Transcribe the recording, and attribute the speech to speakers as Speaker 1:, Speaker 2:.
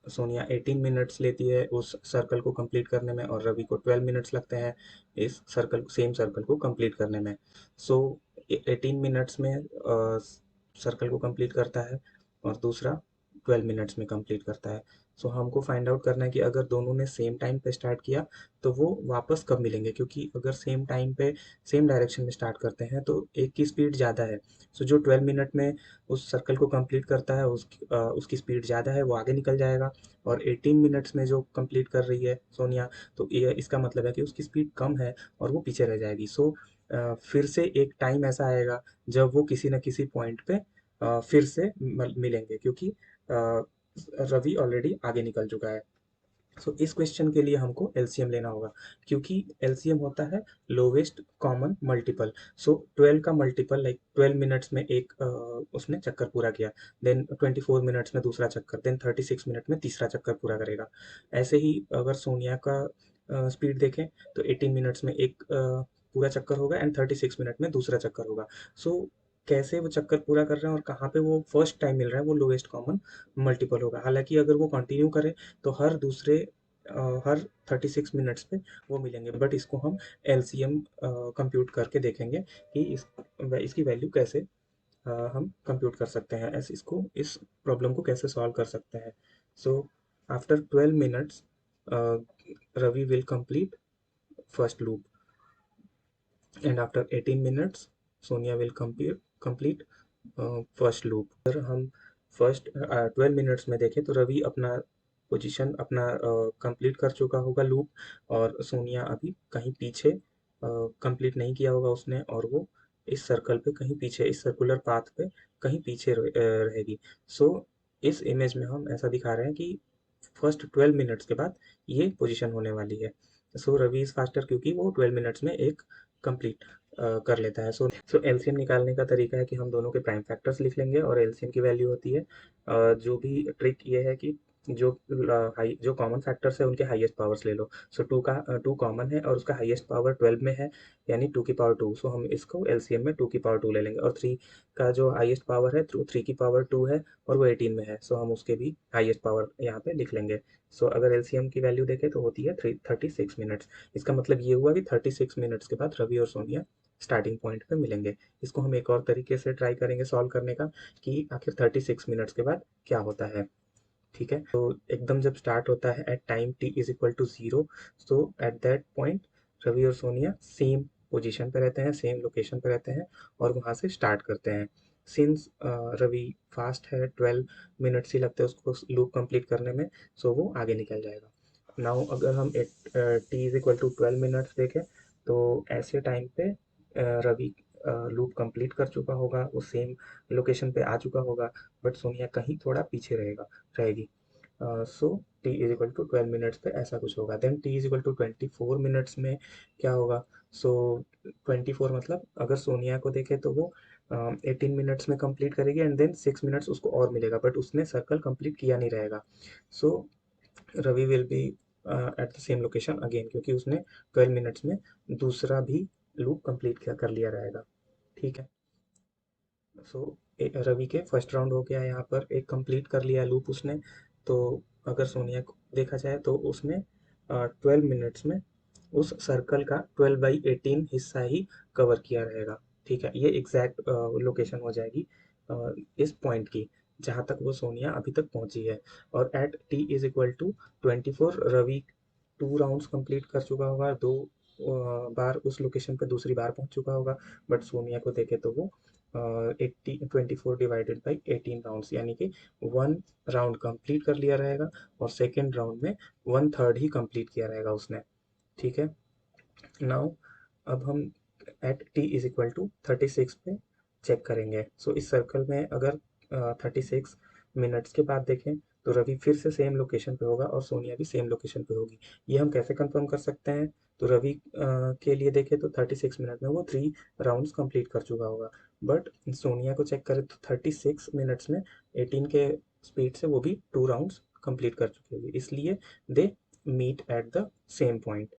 Speaker 1: Sonia 18 minutes लेती है उस सर्कल को कंप्लीट करने में, और रवि को 12 मिनट्स लगते हैं इस सेम सर्कल को कंप्लीट करने में। सो 18 मिनट्स में सर्कल को कंप्लीट करता है और दूसरा 12 मिनट्स में कंप्लीट करता है। सो हमको फाइंड आउट करना है कि अगर दोनों ने सेम टाइम पे स्टार्ट किया तो वो वापस कब मिलेंगे, क्योंकि अगर सेम टाइम पे सेम डायरेक्शन में स्टार्ट करते हैं तो एक की स्पीड ज़्यादा है। सो जो 12 मिनट में उस सर्कल को कंप्लीट करता है उसकी स्पीड ज़्यादा है, वो आगे निकल जाएगा। और 18 मिनट्स में जो कंप्लीट कर रही है सोनिया, तो ये इसका मतलब है कि उसकी स्पीड कम है और वो पीछे रह जाएगी। सो फिर से एक टाइम ऐसा आएगा जब वो किसी न किसी पॉइंट पे फिर से मिलेंगे, क्योंकि रवि ऑलरेडी आगे निकल चुका है। सो इस क्वेश्चन के लिए हमको एलसीएम लेना होगा, क्योंकि एलसीएम होता है लोवेस्ट कॉमन मल्टीपल। सो 12 का मल्टीपल, लाइक 12 मिनट्स में एक उसने चक्कर पूरा किया, देन 24 मिनट्स में दूसरा चक्कर, देन 36 मिनट में तीसरा चक्कर पूरा करेगा। ऐसे ही अगर सोनिया का स्पीड देखें तो 18 मिनट्स में एक पूरा चक्कर होगा एंड 36 मिनट में दूसरा चक्कर होगा। सो कैसे वो चक्कर पूरा कर रहे हैं और कहाँ पे वो फर्स्ट टाइम मिल रहा है, वो लोवेस्ट कॉमन मल्टीपल होगा। हालांकि अगर वो कंटिन्यू करे तो हर 36 मिनट्स पे वो मिलेंगे, बट इसको हम एलसीएम कंप्यूट करके देखेंगे कि इसकी वैल्यू कैसे हम कंप्यूट कर सकते हैं, ऐसे इस प्रॉब्लम को कैसे सॉल्व कर सकते हैं। So after 12 minutes Ravi will complete first loop, and after 18 minutes Sonia will complete first loop. अगर हम फर्स्ट 12 मिनट्स में देखें तो रवि अपना पोजीशन अपना कंप्लीट कर चुका होगा लूप, और सोनिया अभी कहीं पीछे कंप्लीट नहीं किया होगा उसने, और वो इस सर्कल पे कहीं पीछे, इस सर्कुलर पाथ पे कहीं पीछे रहेगी। सो इस इमेज में हम ऐसा दिखा रहे हैं कि फर्स्ट 12 मिनट्स के बाद ये पोजीशन होने वाली है। सो रवि इज फास्टर क्योंकि वो 12 मिनट्स में एक कंप्लीट कर लेता है। सो एलसीएम निकालने का तरीका है कि हम दोनों के प्राइम फैक्टर्स लिख लेंगे और एलसीएम की वैल्यू होती है जो भी ट्रिक ये है कि जो कॉमन फैक्टर्स है उनके हाईएस्ट पावर्स ले लो। सो टू कॉमन है और उसका हाईएस्ट पावर 12 में है, यानी 2 की पावर 2। सो हम इसको एलसीएम में 2 की पावर 2 ले लेंगे, और 3 का जो हाईएस्ट पावर है 3 की पावर 2 है और वो 18 में है। सो हम उसके भी हाईएस्ट पावर यहाँ पे लिख लेंगे। सो अगर एलसीएम की वैल्यू देखें तो होती है 36 मिनट्स। इसका मतलब ये हुआ कि 36 मिनट्स के बाद रवि और सोनिया स्टार्टिंग पॉइंट पे मिलेंगे। इसको हम एक और तरीके से ट्राई करेंगे सॉल्व करने का कि आखिर 36 मिनट्स के बाद क्या होता है। ठीक है, तो एकदम जब स्टार्ट होता है at time t is equal to 0, so at that point Ravi और सोनिया सेम पोजीशन पे रहते हैं, सेम लोकेशन पे रहते हैं और वहां से स्टार्ट करते हैं। सिंस रवि फास्ट है, 12 मिनट्स ही लगते हैं उसको लूप कंप्लीट करने में, सो वो आगे निकल जाएगा। नाउ अगर हम T is equal to 12 minutes देखें तो ऐसे टाइम पे रवि लूप कंप्लीट कर चुका होगा, वो सेम लोकेशन पे आ चुका होगा, बट सोनिया कहीं थोड़ा पीछे रहेगी। So T is equal to 12 minutes पे ऐसा कुछ होगा। Then T is equal to 24 minutes में क्या होगा? सो 24 मतलब अगर सोनिया को देखे तो वो 18 मिनट्स में कंप्लीट करेगी एंड देन 6 मिनट्स उसको और मिलेगा, बट उसने सर्कल कंप्लीट किया नहीं रहेगा। So Ravi will be at the same location again, क्योंकि उसने 12 मिनट्स में दूसरा भी लूप कंप्लीट कर लिया रहेगा। ठीक है, सो रवि के फर्स्ट राउंड हो गया, यहाँ पर एक कंप्लीट कर लिया लूप उसने। तो अगर सोनिया को देखा जाए तो उसने 12 मिनट्स में उस सर्कल का 12/18 हिस्सा ही कवर किया रहेगा। ठीक है, ये एग्जैक्ट लोकेशन हो जाएगी इस पॉइंट की जहाँ तक वो सोनिया अभी तक पहुंची है। और at T is equal to 24 Ravi 2 rounds complete कर चुका होगा, दो बार उस लोकेशन पे दूसरी बार पहुंच चुका होगा। बट सोनिया को देखे तो वो 24 डिवाइडेड बाई 18 राउंड्स, यानी कि 1 राउंड कंप्लीट कर लिया रहेगा और सेकेंड राउंड में 1/3 ही कंप्लीट किया रहेगा उसने। ठीक है, नाउ अब हम at T is equal to 36 पे चेक करेंगे। सो इस सर्कल में अगर 36 मिनट्स के बाद देखें तो रवि फिर से सेम लोकेशन पे होगा और सोनिया भी सेम लोकेशन पे होगी। ये हम कैसे कंफर्म कर सकते हैं? तो रवि के लिए देखें तो 36 मिनट में वो 3 राउंड्स कंप्लीट कर चुका होगा, बट सोनिया को चेक करें तो 36 मिनट्स में 18 के स्पीड से वो भी 2 राउंड्स कंप्लीट कर चुकी होगी, इसलिए they meet at the same point.